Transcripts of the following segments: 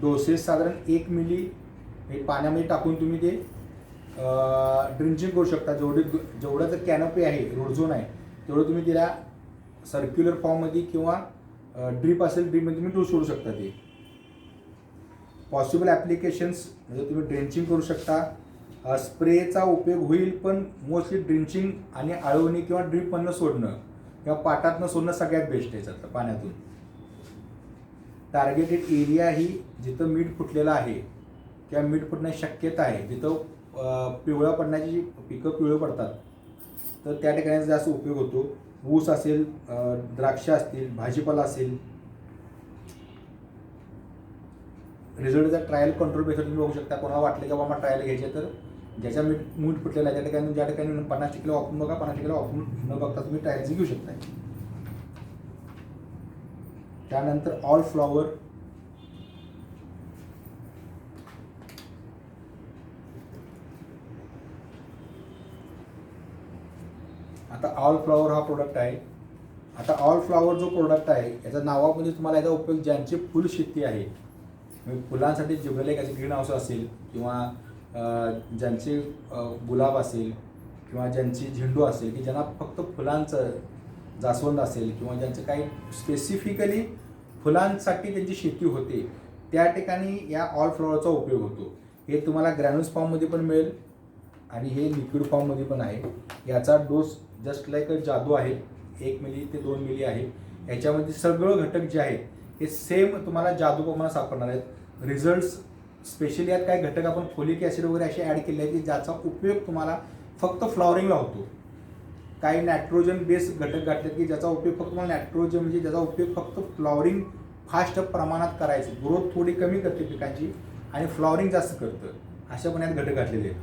Doses साधारण 1 milli हे पाण्यामध्ये टाकून तुम्ही ते ड्रिंचिंग करू शकता. जेवढं जर कॅनोपी आहे, रोड झोन आहे, तेवढं तुम्ही तिला सर्क्युलर फॉर्ममध्ये किंवा ड्रीप असेल ड्रीपमध्ये तुम्ही डोस सोडू शकता. ते पॉसिबल ॲप्लिकेशन्स म्हणजे तुम्ही ड्रेंचिंग करू शकता. स्प्रेचा उपयोग होईल, पण मोस्टली ड्रिंचिंग आणि आळवणी किंवा ड्रीपमधनं सोडणं किंवा पाटातनं सोडणं सगळ्यात बेस्ट आहे त्याचं पाण्यातून. टार्गेटेड एरिया ही जिथं मीठ फुटलेलं आहे किंवा मीठ फुटण्याची शक्यता आहे, जिथं पिवळा पडण्याची पिकं पिवळं पडतात, तर त्या ठिकाणी जास्त उपयोग होतो. ऊस असेल, द्राक्ष असतील, भाजीपाला असेल. रिझल्टचा ट्रायल कंट्रोल बेसवर तुम्ही बघू शकता. कोणाला वाटलं की बाबा मला ट्रायल घ्यायचे, तर ज्याच्या मूठ फुटलेला आहे त्या ठिकाणी ज्या ठिकाणी 50 किलो वापरून बघा, 50 किलो वापरून न बघता तुम्ही ट्रायलची घेऊ शकता. त्यानंतर ऑल फ्लॉवर. आता ऑल फ्लॉवर हा प्रोडक्ट आहे. आता ऑल फ्लॉवर जो प्रोडक्ट आहे याच्या नावामध्ये तुम्हाला याचा उपयोग ज्यांची फुल शेती आहे, फुलांसाठी जिबरेलिक ॲसिड ग्रीन हाऊस असेल किंवा ज्यांचे गुलाब असेल किंवा ज्यांची झेंडू असेल, की ज्यांना फक्त फुलांचं जास्वंद असेल किंवा ज्यांचं काही स्पेसिफिकली फुलांसाठी त्यांची शेती होते, त्या ठिकाणी या ऑल फ्लॉवरचा उपयोग होतो. हे तुम्हाला ग्रॅन्युल्स फॉर्ममध्ये पण मिळेल आणि हे लिक्विड फॉर्ममध्ये पण आहे. याचा डोस जस्ट लाईक जादू आहे, 1 मिली ते 2 मिली आहे. याच्यामध्ये सगळं घटक जे आहेत हे सेम तुम्हाला जादू प्रमाणात सापडणार आहेत. रिझल्ट्स स्पेशली यात काही घटक आपण फोलिक ॲसिड वगैरे असे ॲड केले आहेत की ज्याचा उपयोग तुम्हाला फक्त फ्लॉवरिंगला होतो. काही नायट्रोजन बेस घटक घातलेत की ज्याचा उपयोग फक्त तुम्हाला नायट्रोजन म्हणजे ज्याचा उपयोग फक्त फ्लॉवरिंग फास्ट प्रमाणात करायचं, ग्रोथ थोडी कमी करते पिकांची आणि फ्लॉवरिंग जास्त करतं, अशा पण यात घटक घातलेले आहेत.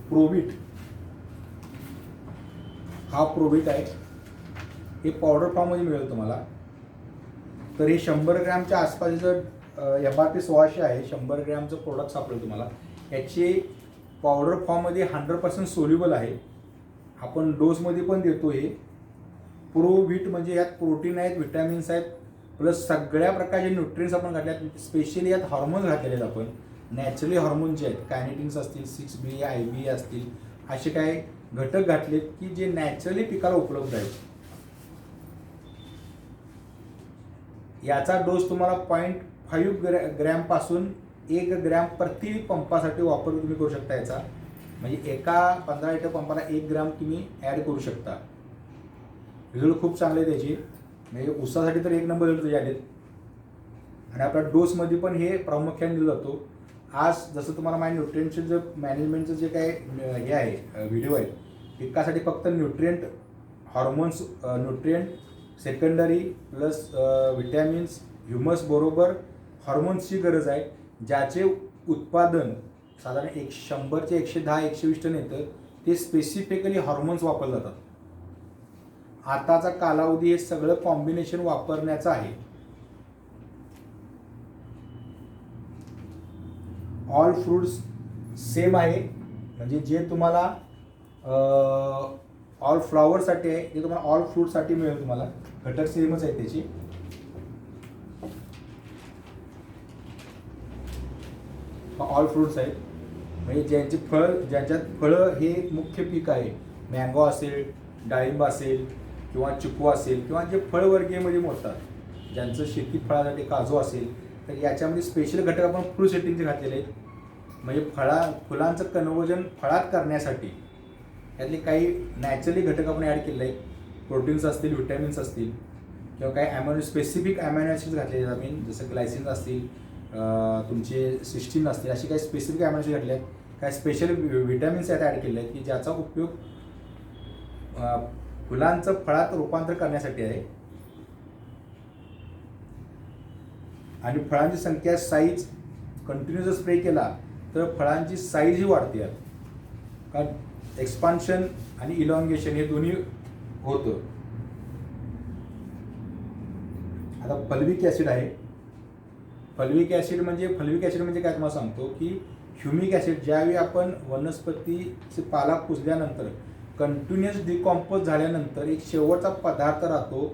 प्रोबिट हा प्रोबिट आहे. हे पावडर फॉर्ममध्ये मिळेल तुम्हाला. तर हे 100 ग्रॅमच्या आसपासचं MRP 1600 आहे. 100 ग्रॅमचं प्रोडक्ट सापडेल तुम्हाला. याचे पावडर फॉर्ममध्ये 100% सोल्युबल आहे. आपण डोसमध्ये पण देतो. हे प्रोबिट म्हणजे यात प्रोटीन आहेत, विटॅमिन्स आहेत, प्लस सगळ्या प्रकारचे न्यूट्रियन्स आपण घातले आहेत. स्पेशली यात हॉर्मोन्स घातलेले आहेत. आपण नॅचरली हॉर्मोन जे आहेत, कायनेटिन्स असतील, 6B, IB असतील, असे काही घटक घातलेत की जे नॅचरली पिकाला उपलब्ध आहेत. याचा डोस तुम्हाला 0.5 ग्रॅमपासून 1 ग्रॅम प्रति पंपासाठी वापर तुम्ही करू शकता. याचा म्हणजे एका 15 लिटर पंपाला 1 ग्रॅम तुम्ही ॲड करू शकता. रिझल्ट खूप चांगले त्याचे, म्हणजे ऊसासाठी तर 1 नंबर रिझल्ट आलेत. आणि आपल्या डोसमध्ये पण हे प्रामुख्याने दिला जातो. आज जसं तुम्हाला माझ्या न्यूट्रिएंटचं जे मॅनेजमेंटचं जे काय हे आहे व्हिडिओ आहे, पिकासाठी फक्त nutrient, hormones, nutrient secondary plus vitamins, humus बरोबर हॉर्मोन्सची गरज आहे, ज्याचे उत्पादन साधारण 100 ते 110-120 टन येतं. ते स्पेसिफिकली हॉर्मोन्स वापरले जातात. आताचा कालावधी हे सगळं कॉम्बिनेशन वापरण्याचा आहे. ऑल फ्रूट्स सेम आहे, म्हणजे जे तुम्हाला ऑल फ्लॉवरसाठी आहे ते तुम्हाला ऑल फ्रूटसाठी मिळेल. तुम्हाला घटक सेमच आहे त्याची. ऑल फ्रूट्स आहेत म्हणजे ज्यांच्यात फळं हे मुख्य पीक आहे. मँगो असेल, डाळिंब असेल किंवा चिकू असेल किंवा जे फळवर्गीयमध्ये मोडतात, ज्यांचं शेती फळासाठी काजू असेल, तर याच्यामध्ये स्पेशल घटक आपण फ्रूट सेटिंगचे घातलेले आहेत. म्हणजे फुलांचं कन्वर्जन फळात करण्यासाठी यातले काही नॅचरली घटक आपण ॲड केले आहेत. प्रोटीन्स असतील, विटॅमिन्स असतील किंवा काही स्पेसिफिक अॅमिनो ॲसिड्स घातलेले आहेत. आम्ही जसं ग्लायसिन असतील, तुमचे सिस्टीन असतील, असे काही स्पेसिफिक अॅमिनो ॲसिड घातले आहेत. काही स्पेशल विटॅमिन्स यात ॲड केले आहेत की ज्याचा उपयोग फुलांचं फळात रूपांतर करण्यासाठी आहे. आणि फळांची संख्या, साईज कंटिन्युअस स्प्रे केला तर फळांची साईजही वाढते. यात कारण एक्सपान्शन आणि इलॉंगेशन हे दोन्ही होतं. आता फल्विक ॲसिड आहे. फल्विक ॲसिड म्हणजे काय तुम्हाला सांगतो की ह्युमिक ॲसिड ज्यावेळी आपण वनस्पतीचे पाला कुजल्यानंतर कंटिन्युअस डिकॉम्पोज झाल्यानंतर एक शेवटचा पदार्थ राहतो,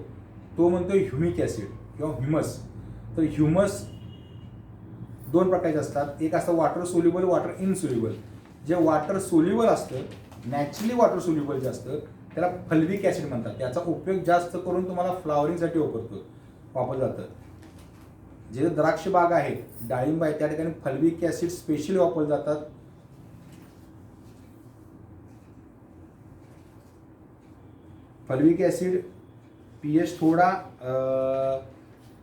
तो म्हणतो ह्युमिक ॲसिड किंवा ह्युमस. तर ह्युमस दोन प्रकारचे असतात, एक असतं वॉटर सोल्युबल, वॉटर इनसोल्युबल. जे वॉटर सोल्युबल असतं, नॅचरली वॉटर सोल्युबल जे असतं त्याला फल्विक ॲसिड म्हणतात. त्याचा उपयोग जास्त करून तुम्हाला फ्लावरिंगसाठी वापरलं जातं. जे द्राक्ष बाग आहे, डाळिंब आहे, त्या ठिकाणी फल्विक ॲसिड स्पेशली वापरले जातात. फल्विक ॲसिड pH थोडा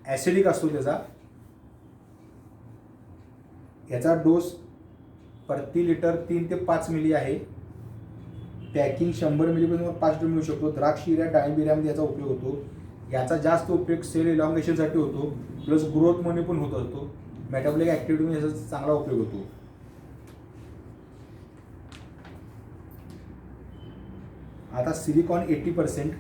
ॲसिडिक असतो याचा डोस प्रति लिटर 3 ते 5 मिली आहे. पॅकिंग 100 मिलीपासून 5 लिटर मिळू शकतो. द्राक्ष युरिया, डाळिंब युरियामध्ये याचा उपयोग होतो. याचा जास्त उपयोग सेल इलॉंगेशनसाठी होतो, प्लस ग्रोथमध्ये पण होत असतो. मेटाबॉलिक ॲक्टिव्हिटीमध्ये याचा चांगला उपयोग होतो. आता सिलिकॉन 80%.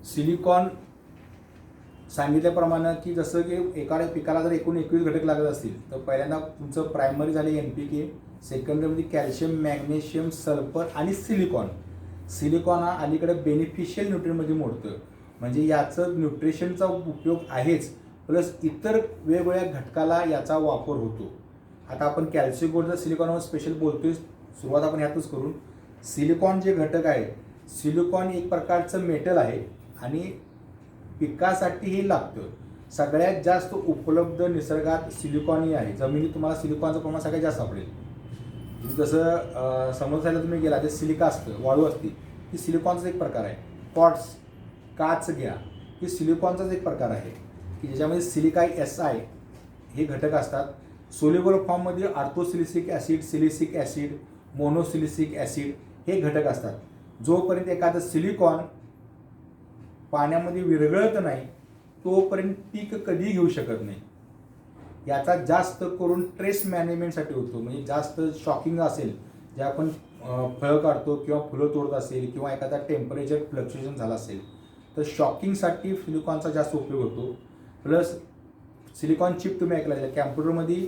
सिलिकॉन सांगितल्याप्रमाणे की जसं की एखाद्या पिकाला जर एकूण 21 घटक लागत असतील तर पहिल्यांदा तुमचं प्रायमरी झाले NPK, सेकंडरीमध्ये कॅल्शियम, मॅग्नेशियम, सल्फर आणि सिलिकॉन. सिलिकॉन हा अलीकडे बेनिफिशियल न्यूट्रियनमध्ये मोडतं, म्हणजे याचं न्यूट्रिशनचा उपयोग आहेच, प्लस इतर वेगवेगळ्या घटकाला याचा वापर होतो. आता आपण कॅल्शियम गोल्डचा सिलिकॉनवर स्पेशल बोलतोय, सुरुवात आपण ह्यातच करून. सिलिकॉन जे घटक आहे, सिलिकॉन एक प्रकारचं मेटल आहे आणि पिकासाठीही लागतं. सगळ्यात जास्त उपलब्ध निसर्गात सिलिकॉनही आहे. जमिनीत तुम्हाला सिलिकॉनचं प्रमाण सगळ्यात जास्त सापडेल. जसं समुद्र साईडला तुम्ही गेला ते सिलिका असतं, वाळू असते, ही सिलिकॉनचा एक प्रकार आहे. पॉट्स, काच घ्या, ही सिलिकॉनचाच एक प्रकार आहे की ज्याच्यामध्ये सिलिका SI हे घटक असतात. सोल्युबल फॉर्ममध्ये आर्थोसिलिसिक ॲसिड, सिलिसिक ॲसिड, मोनोसिलिसिक ॲसिड हे घटक असतात. जोपर्यंत एखादं सिलिकॉन पाण्यामध्ये विरघळत नाही तोपर्यंत पीक कधी घेऊ शकत नाही. याचा जास्त करून ट्रेस मॅनेजमेंटसाठी होतो, म्हणजे जास्त शॉकिंग असेल, जे आपण फळं काढतो किंवा फुलं तोडत असेल किंवा एखादा टेम्परेचर फ्लक्च्युएशन झालं असेल तर शॉकिंगसाठी सिलिकॉनचा जास्त उपयोग होतो. प्लस सिलिकॉन चिप तुम्ही ऐकलं असेल, कॅम्प्युटरमध्ये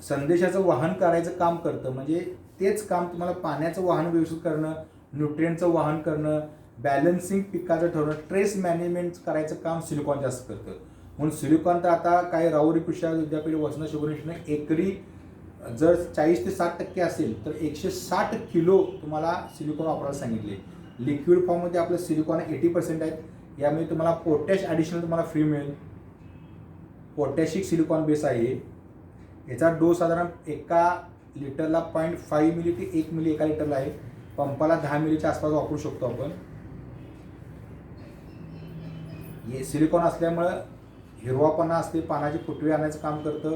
संदेशाचं वाहन करायचं काम करतं, म्हणजे तेच काम तुम्हाला पाण्याचं वाहन व्यवस्थित करणं, न्यूट्रिएंटचं वाहन करणं, बॅलन्सिंग पिकाचं ठरवणं, ट्रेस मॅनेजमेंट करायचं काम सिलिकॉन जास्त करतं. म्हणून सिलिकॉन तर आता काही राहुरी कृषी विद्यापीठ वसना शिवनेशनं एकरी जर 40 ते 60% असेल तर 160 किलो तुम्हाला सिलिकॉन वापरायला सांगितले. लिक्विड फॉर्ममध्ये आपलं सिलिकॉन 80% आहेत. यामध्ये तुम्हाला पोटॅश ॲडिशनल तुम्हाला फ्री मिळेल. पोटॅशिक सिलिकॉन बेस आहे. याचा डोस साधारण एका लिटरला 0.5 मिली ते 1 मिली एका लिटरला आहे. पंपाला 10 मिलीच्या आसपास वापरू शकतो आपण. हे सिलिकॉन असल्यामुळं हिरवापणा असते, पानाची फुटवे आणायचं काम करतं,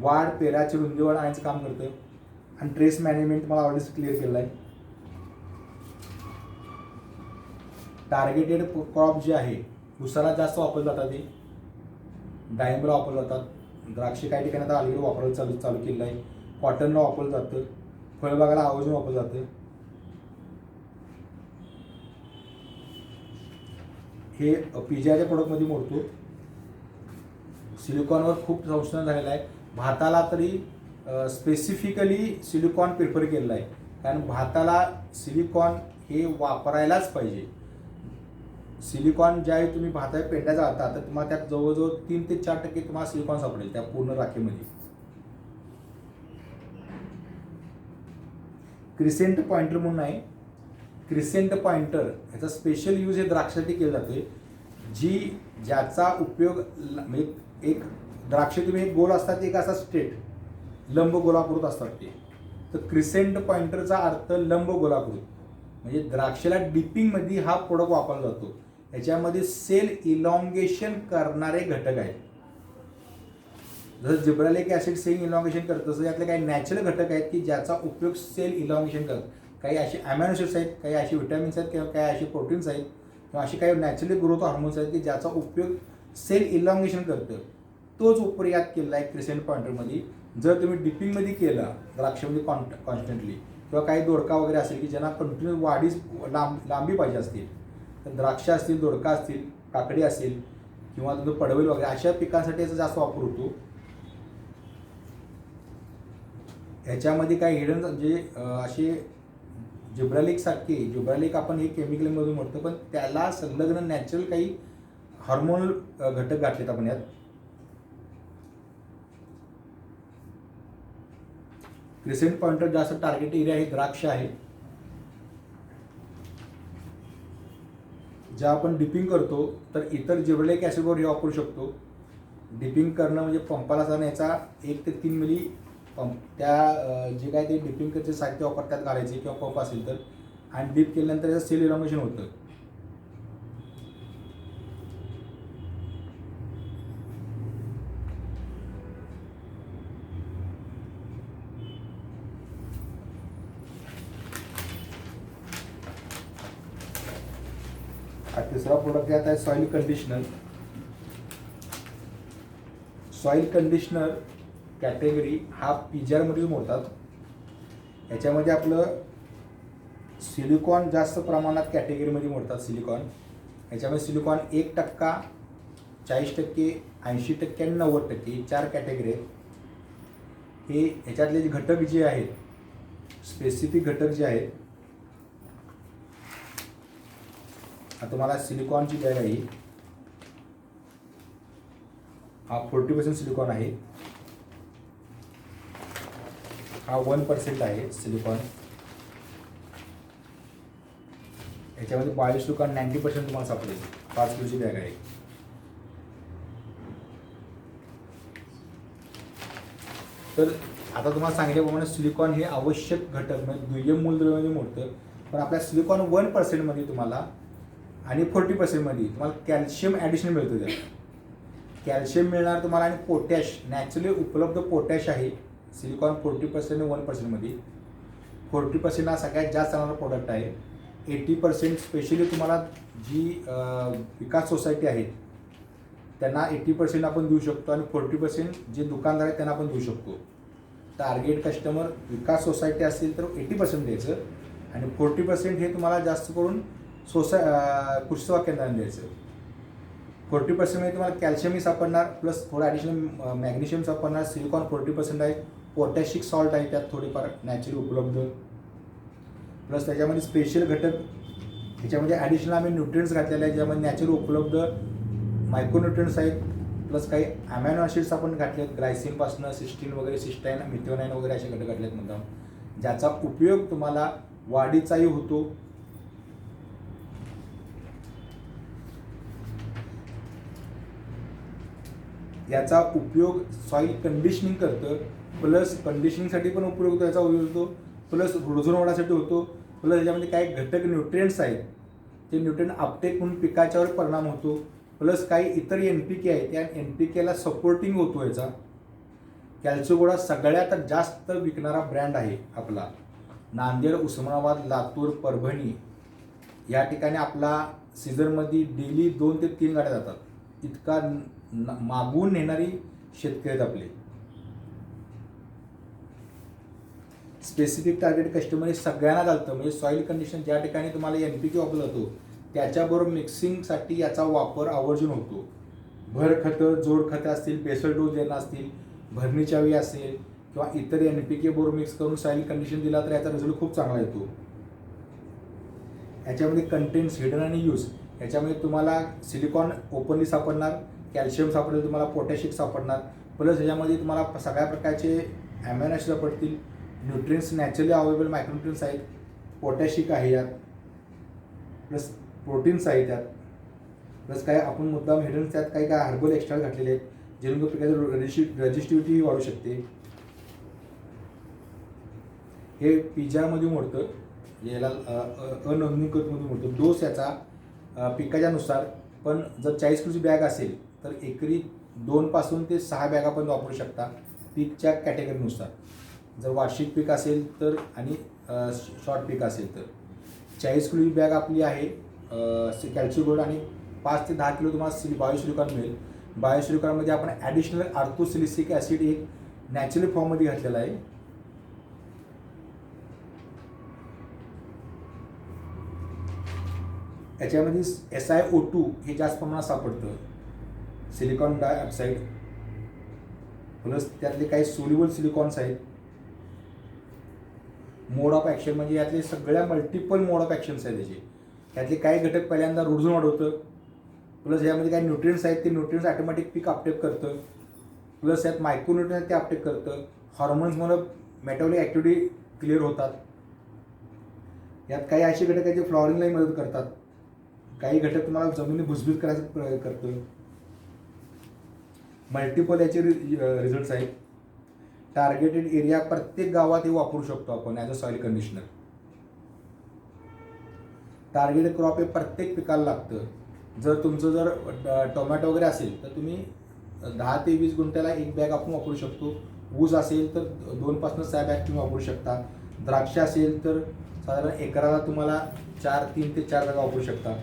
वाढ, पेराची रुंदी वाढ आणायचं काम करतं, आणि ट्रेस मॅनेजमेंट मला ऑलरेडी क्लिअर केलं आहे. टार्गेटेड क्रॉप जे आहे, उसाला जास्त वापरले जातात, ते डाळिंबला वापरले जातात, द्राक्षे काही ठिकाणी आता अलीकडे वापरायला चालू केलं आहे, कॉटनला वापरलं जातं, फळबागाला आवर्जून वापरलं जातं. हे PGIच्या प्रोडक्टमध्ये मोडतो. सिलिकॉनवर खूप संशोधन झालेलं आहे. भाताला तरी स्पेसिफिकली सिलिकॉन प्रिफर केलेलं आहे, कारण भाताला सिलिकॉन हे वापरायलाच पाहिजे. सिलिकॉन ज्यावेळी तुम्ही भाताच्या पेंड्या जाता तर तुम्हाला त्यात जवळजवळ 3 ते 4% तुम्हाला सिलिकॉन सापडेल त्या पूर्ण राखेमध्ये. क्रिसेंट पॉइंटर म्हणून आहे. क्रिसेंट पॉइंटर याचा स्पेशल यूज हे द्राक्षासाठी केलं जाते, ज्याचा उपयोग म्हणजे एक द्राक्ष तुम्ही एक गोल असतात, एक असा स्ट्रेट लंब गोलाकृत असतात ते. तर क्रिसेंट पॉइंटरचा अर्थ लंब गोलाकृत, म्हणजे द्राक्षाला डिपिंगमध्ये हा प्रोडक्ट वापरला जातो. याच्यामध्ये सेल इलॉंगेशन करणारे घटक आहेत. जसं जिब्रालिक ॲसिड सेल इलॉंगेशन करतं, तसं यातले काही नॅचरल घटक आहेत की ज्याचा उपयोग सेल इलॉंगेशन करतात. काही असे अॅमिनो ॲसिड्स आहेत, काही असे विटॅमिन्स आहेत, किंवा काही असे प्रोटीन्स आहेत, किंवा असे काही नॅचरली ग्रोथ हार्मोन्स आहेत की ज्याचा उपयोग सेल इलॉंगेशन करतं. तोच उपयोग यात केला आहे क्रिसेंट पॉइंटरमध्ये. जर तुम्ही डिपिंगमध्ये केला द्राक्षामध्ये कॉन्स्टंटली, किंवा काही दोडका वगैरे असेल की ज्यांना कंटिन्यू वाढीच लांबी पाहिजे असतील, तर द्राक्ष असतील, दोडका असतील, काकडी असेल, किंवा तुमचं पडवल वगैरे अशा पिकांसाठी याचा जास्त वापर होतो. ह्याच्यामध्ये काही हिडन जे असे जिब्रालिक आपण हे केमिकलमधून म्हणतो, पण त्याला संलग्न नॅचरल काही हार्मोनल घटक घातलेत आपण यात. क्रिसेंट पॉइंटर जास्त टार्गेट एरिया आहे द्राक्ष आहे. ज्या आपण डिपिंग करतो तर इतर जिब्रेलिक ॲसिडवर हे वापरू शकतो. डिपिंग करणं म्हणजे पंपाला जाणं याचा 1 ते 3 मिली पंप त्या जे काय ते डिपिंग करचे साहित्य वापरतात घालायचे किंवा पंप असेल तर, आणि डीप केल्यानंतर याचं सेल इलॉंगेशन होतं. हा तिसरा प्रोडक्ट यात आहे soil conditioner. Soil conditioner category हा PGRमध्ये मोडतात. याच्यामध्ये आपलं सिलिकॉन जास्त प्रमाणात कॅटेगरीमध्ये मोडतात. याच्यामध्ये सिलिकॉन 1%, 40%, 80% आणि 90% 4 कॅटेगरी आहेत. हे ह्याच्यातले जे घटक जे आहेत, स्पेसिफिक घटक जे आहेत, आता तुम्हाला सिलिकॉनची बॅग आहे. हा 40% सिलिकॉन आहे. हा 1% आहे सिलिकॉन. याच्यामध्ये बायोसिलिकॉन 90% तुम्हाला सापडेल. 5 किलोची बॅग आहे. तर आता तुम्हाला सांगितल्याप्रमाणे सिलिकॉन हे आवश्यक घटक म्हणजे दुय्यम मूलद्रव्यामध्ये मोडतं. पण आपल्या सिलिकॉन 1%मध्ये तुम्हाला आणि 40%मध्ये तुम्हाला कॅल्शियम ॲडिशन मिळतं. त्यात कॅल्शियम मिळणार तुम्हाला आणि पोटॅश नॅचरली उपलब्ध पोटॅश आहे. सिलिकॉन 40% आणि 1%मध्ये. 40% हा सगळ्यात जास्त चालणारा प्रोडक्ट आहे. 80% स्पेशली तुम्हाला जी विकास सोसायटी आहेत त्यांना 80% आपण देऊ शकतो, आणि 40% जे दुकानदार आहेत त्यांना आपण देऊ शकतो. टार्गेट कस्टमर विकास सोसायटी असेल तर 80% द्यायचं, आणि 40% हे तुम्हाला जास्त करून कृषी सेवा केंद्रांना द्यायचं. 40%मध्ये तुम्हाला कॅल्शियमही सापडणार, प्लस थोडं ॲडिशनल मॅग्नेशियम सापडणार. सिलिकॉन 40% आहे. पोटॅशिक सॉल्ट आहे त्यात थोडेफार नॅचरली उपलब्ध, प्लस त्याच्यामध्ये स्पेशल घटक ह्याच्यामध्ये ॲडिशनल आम्ही न्यूट्रिएंट्स घातलेले आहेत, ज्यामध्ये नॅचरल उपलब्ध मायक्रोन्यूट्रिएंट्स आहेत, प्लस काही अॅमिनो ॲसिड्स आपण घातले आहेत. ग्लायसिनपासून सिस्टीन वगैरे, सिस्टाईन, मिथ्योनाईन वगैरे असे घटक घातले आहेत मुद्दाम, ज्याचा उपयोग तुम्हाला वाढीचाही होतो. याचा उपयोग सॉईल कंडिशनिंग करतं, प्लस कंडिशनिंगसाठी पण उपयोग होतो. याचा उपयोग होतो, प्लस रुजून वाढासाठी होतो, प्लस याच्यामध्ये काही घटक न्यूट्रिएंट्स आहेत ते न्यूट्रिएंट अपटेक म्हणून पिकाच्यावर परिणाम होतो, प्लस काही इतर NPK आहेत त्या NPKला सपोर्टिंग होतो. याचा कॅल्शियोगोळा सगळ्यात जास्त विकणारा ब्रँड आहे आपला. नांदेड, उस्मानाबाद, लातूर, परभणी या ठिकाणी आपला सीझनमध्ये डेली 2 ते 3 गाड्या जातात. इतका मागून नेणारी शेतकरी आहेत आपले. स्पेसिफिक टार्गेट कस्टमर हे सगळ्यांना चालतं. म्हणजे सॉईल कंडिशन ज्या ठिकाणी तुम्हाला NPK वापरला जातो त्याच्याबरोबर मिक्सिंगसाठी याचा वापर आवर्जून होतो. भर खतं, जोड खतं असतील, बेसल डोस देणं असतील, भरणीच्या वेळी असेल किंवा इतर NPK बरोबर मिक्स करून सॉईल कंडिशन दिला तर याचा रिझल्ट खूप चांगला येतो. याच्यामध्ये कंटेंट्स हिडन आणि यूज, याच्यामध्ये तुम्हाला सिलिकॉन ओपनली सापडणार, कॅल्शियम सापडेल, तुम्हाला पोटॅशिक सापडणार, प्लस याच्यामध्ये तुम्हाला सगळ्या प्रकारचे अॅमिनो ॲसिड सापडतील. न्यूट्रिएंट्स नॅचरली अवेलेबल मायक्रोन्यूट्रिएंट्स आहेत. पोटॅशिक आहे यात, प्लस प्रोटीन्स आहेत त्यात, प्लस काय आपण मुद्दाम हिडन त्यात काही काय हर्बल एक्स्ट्रा घातलेले आहेत, जेणेकरून पिकाची रेजिस्टिव्हिटी वाढू शकते. हे PGRमध्ये मोडतं, याला अनोंदणीकृतमध्ये मोडतं. डोस याचा पिकाच्या नुसार, पण जर 40 किलोची बॅग असेल तर एकरी 2 पासून ते 6 बॅगा पण वापरू शकता पीकच्या कॅटेगरीनुसार. जर वार्षिक पीक असेल तर आणि शॉर्ट पीक असेल तर 40 किलोची बॅग आपली आहे कॅल्शियम गोल्ड, आणि 5 ते 10 किलो तुम्हाला बायोसिलिकॉन मिळेल. बायोसिलिकॉनमध्ये आपण ॲडिशनल आर्थोसिलिसिक ॲसिड एक नॅचरल फॉर्ममध्ये घातलेला आहे. याच्यामध्ये SiO2 हे जास्त प्रमाणात सापडतं. सिलिकॉन डायऑक्साईड, प्लस त्यातले काही सोल्युबल सिलिकॉन्स आहेत. मोड ऑफ ॲक्शन म्हणजे यातले सगळ्या मल्टिपल मोड ऑफ ॲक्शन्स आहेत त्याचे. त्यातले काही घटक पहिल्यांदा रुजून वाढवतं, प्लस यामध्ये काही न्यूट्रियन्स आहेत ते न्यूट्रियन्स ऑटोमॅटिक पीक अपटेक करतं, प्लस यात मायक्रोन्यूट्रियन्स आहेत ते अपटेक करतं. हॉर्मोन्समुळे मेटाबॉलिक ॲक्टिव्हिटी क्लिअर होतात. यात काही असे घटक आहेत जे फ्लॉवरिंगलाही मदत करतात. काही घटक तुम्हाला जमिनी भुसभुस करायचं करतं. मल्टिपल याचे रिझल्ट्स आहेत. टार्गेटेड एरिया प्रत्येक गावात हे वापरू शकतो आपण as a soil conditioner. Targeted crop हे प्रत्येक पिकाला लागतं. जर तुमचं जर टोमॅटो वगैरे असेल तर तुम्ही 10 ते 20 गुंठ्याला 1 बॅग आपण वापरू शकतो. ऊस असेल तर 2 6 बॅग तुम्ही वापरू शकता. द्राक्ष असेल तर साधारण एकराला तुम्हाला 3 ते 4 बॅग वापरू शकता.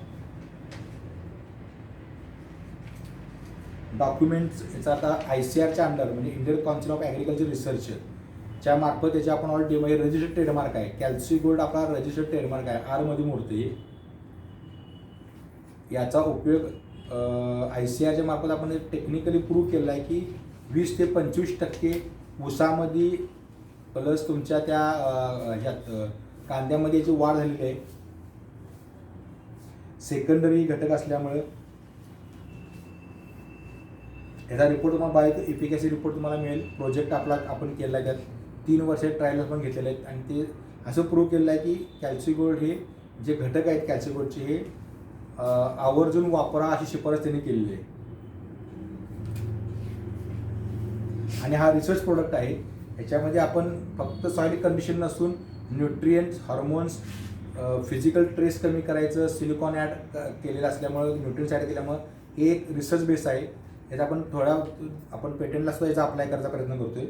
डॉक्युमेंट्स याचा आता ICARच्या अंडर म्हणजे इंडियन काउन्सिल ऑफ ॲग्रिकल्चर रिसर्चच्या मार्फत त्याचे आपण ऑलरेडी म्हणजे रजिस्टर्ड ट्रेडमार्क आहे. कॅल्सी गोल्ड आपला रजिस्टर्ड ट्रेडमार्क आहे, आरमध्ये मोडते. याचा उपयोग ICARच्या मार्फत आपण टेक्निकली प्रूव्ह केला आहे की 20 ते 25% ऊसामध्ये प्लस तुमच्या त्या ह्यात कांद्यामध्ये याची वाढ झालेली आहे. सेकंडरी घटक असल्यामुळे याचा रिपोर्ट तुम्हाला बायो इफिकॅसी रिपोर्ट तुम्हाला मिळेल. प्रोजेक्ट आपला आपण केला आहे, त्यात 3 वर्ष ट्रायल्स पण घेतलेले आहेत आणि ते असं प्रूव्ह केलं आहे की कॅल्सी गोल्ड हे जे घटक आहेत कॅल्सी गोल्डचे हे आवर्जून वापरा अशी शिफारस त्यांनी केलेली आहे. आणि हा रिसर्च प्रोडक्ट आहे. याच्यामध्ये आपण फक्त सॉईल कंडिशन नसून न्यूट्रियंट्स, हॉर्मोन्स, फिजिकल ट्रेस कमी करायचं, सिलिकॉन ॲड केलेलं असल्यामुळं, न्यूट्रियन्स ॲड केल्यामुळं हे एक रिसर्च बेस आहे. याचा आपण पेटंटला सुद्धा याचा अप्लाय करायचा प्रयत्न करतोय.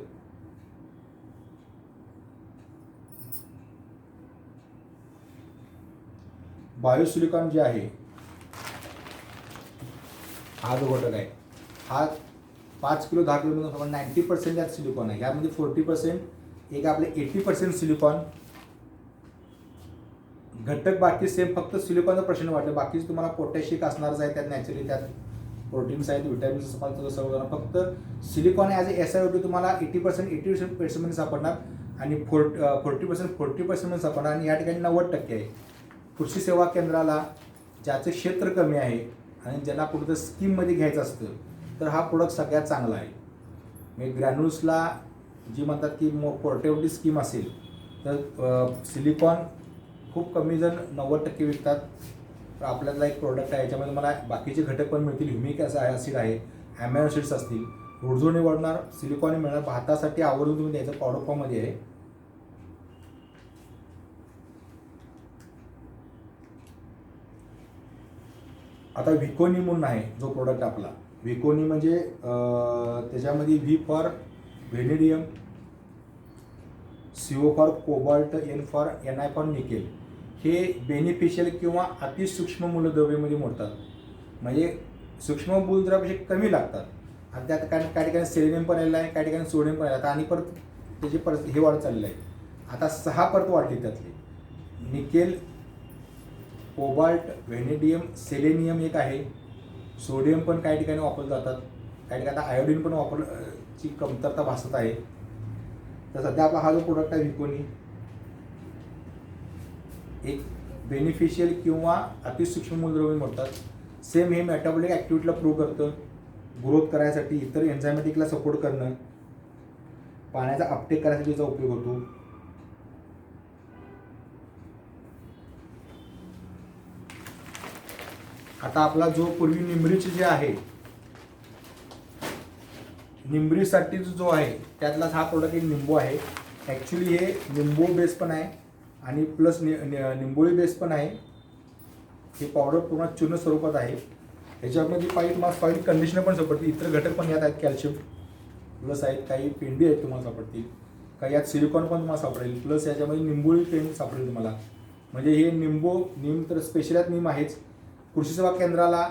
बायोसिलिकॉन जे आहे हा जो घटक आहे हा 5 किलो 10 किलोमधून 90% यात सिलिकॉन आहे. यामध्ये 40% एक आपले 80% सिलिकॉन घटक. बाकी सेम, फक्त सिलिकॉनचा प्रश्न वाटलं. बाकीच तुम्हाला पोटॅशियम असणारच आहे त्यात, नॅचरली त्यात प्रोटीन्स आहेत, विटॅमिन्स सर्व. फक्त सिलिकॉन ॲज ए SiO2 तुम्हाला 80% सापडणार आणि 40% सापडणार. आणि या ठिकाणी 90% आहे. कृषी सेवा केंद्राला ज्याचं क्षेत्र कमी आहे आणि ज्यांना कुठं स्कीममध्ये घ्यायचं असतं तर हा प्रोडक्ट सगळ्यात चांगला आहे. म्हणजे ग्रॅन्युल्सला जी म्हणतात की पोर्टेबिलिटी स्कीम असेल तर सिलिकॉन खूप कमी जण 90% विकतात. तर आपल्याला एक प्रोडक्ट आहे याच्यामध्ये मला बाकीचे घटक पण मिळतील. ह्युमिक ॲसिड आहे, ॲमिनो ॲसिड्स असतील, रुजवणे वाढणार, सिलिकॉन मिळणार. भातासाठी आवर्जून तुम्ही द्यायचं, पावडर फॉर्ममध्ये आहे. आता व्हिकोनी म्हणून आहे जो प्रोडक्ट आपला. व्हिकोनी म्हणजे त्याच्यामध्ये V for vanadium, CO for cobalt, N for Ni for nickel. हे बेनिफिशियल किंवा अतिसूक्ष्म मूलद्रव्यामध्ये मोडतात. म्हणजे सूक्ष्म मूलद्रव्यापेक्षा कमी लागतात आणि त्यात काही ठिकाणी सेलेनियम पण आलेलं आहे, काही ठिकाणी सोडियम पण आलं. आणि परत त्याची हे वाढत चाललेलं आहे. आता 6 परत वाढली त्यातली. निकेल, कोबाल्ट, व्हेनेडियम, सेलेनियम एक आहे. सोडियम पण काही ठिकाणी वापरले जातात. काही ठिकाणी आयोडीन पण वापरची कमतरता भासत आहे. तर सध्या आपला हा जो प्रोडक्ट आहे व्हिकोनी, एक बेनिफिशियल किंवा अतिसूक्ष्म मूलद्रव्य म्हणतात. सेम हे मेटाबॉलिक ॲक्टिव्हिटीला प्रूव्ह करतं, ग्रोथ करायसाठी, इतर एन्झायमॅटिकला सपोर्ट करणं, पाण्याचा अपटेक करायसाठी याचा उपयोग होतो. आता आपला जो पूर्वी निंबरीचे जे आहे, निंबरीसाठी जो आहे त्यातलाच हा प्रोडक्ट एक निंबू आहे. ॲक्च्युली हे निंबू बेस पण आहे आणि प्लस निंबोळी बेस पण आहे. हे पावडर पूर्ण चूर्ण स्वरूपात आहे. ह्याच्यामध्ये पाहिजे तुम्हाला सॉईल कंडिशनर पण सापडते. इतर घटक पण यात आहेत, कॅल्शियम प्लस आहेत, काही पेंडी आहेत तुम्हाला सापडतील, काही यात सिलिकॉन पण तुम्हाला सापडेल, प्लस याच्यामध्ये निंबोळी पेंड सापडेल तुम्हाला. म्हणजे हे नीम तर स्पेशल यात नीम आहेच. कृषी सेवा केंद्राला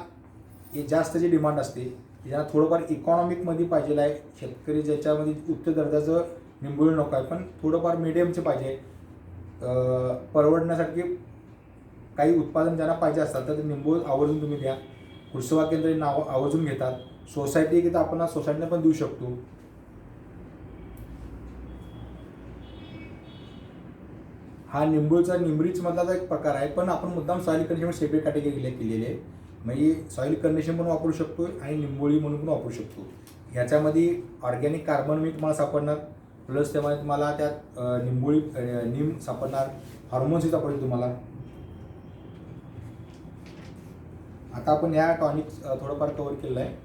हे जास्तची डिमांड असते. ज्यांना थोडंफार इकॉनॉमिकमध्ये पाहिजे आहे, शेतकरी ज्याच्यामध्ये उच्च दर्जाचं निंबोळी नको आहे पण थोडंफार मिडियमचे पाहिजे, परवडण्यासाठी काही उत्पादन ज्यांना पाहिजे असतात तर ते निंबोळी आवर्जून तुम्ही द्या. कृषी सेवा केंद्र नाव आवर्जून घेतात. सोसायटी की तर आपण सोसायटीने पण देऊ शकतो. हा निंबळीच मधला एक प्रकार आहे, पण आपण मुद्दाम सॉईल कंडिशन सेपरेट कॅटेगरी केलेली आहे. म्हणजे सॉईल कंडिशन पण वापरू शकतो आणि निंबोळी म्हणून पण वापरू शकतो. ह्याच्यामध्ये ऑर्गॅनिक कार्बन मी तुम्हाला सापडणार, प्लस त्यामध्ये तुम्हाला त्यात नीम सापडणार, हार्मोन्सही सापडेल तुम्हाला. आता आपण ह्या टॉनिक थोडंफार कव्हर केलेलं आहे.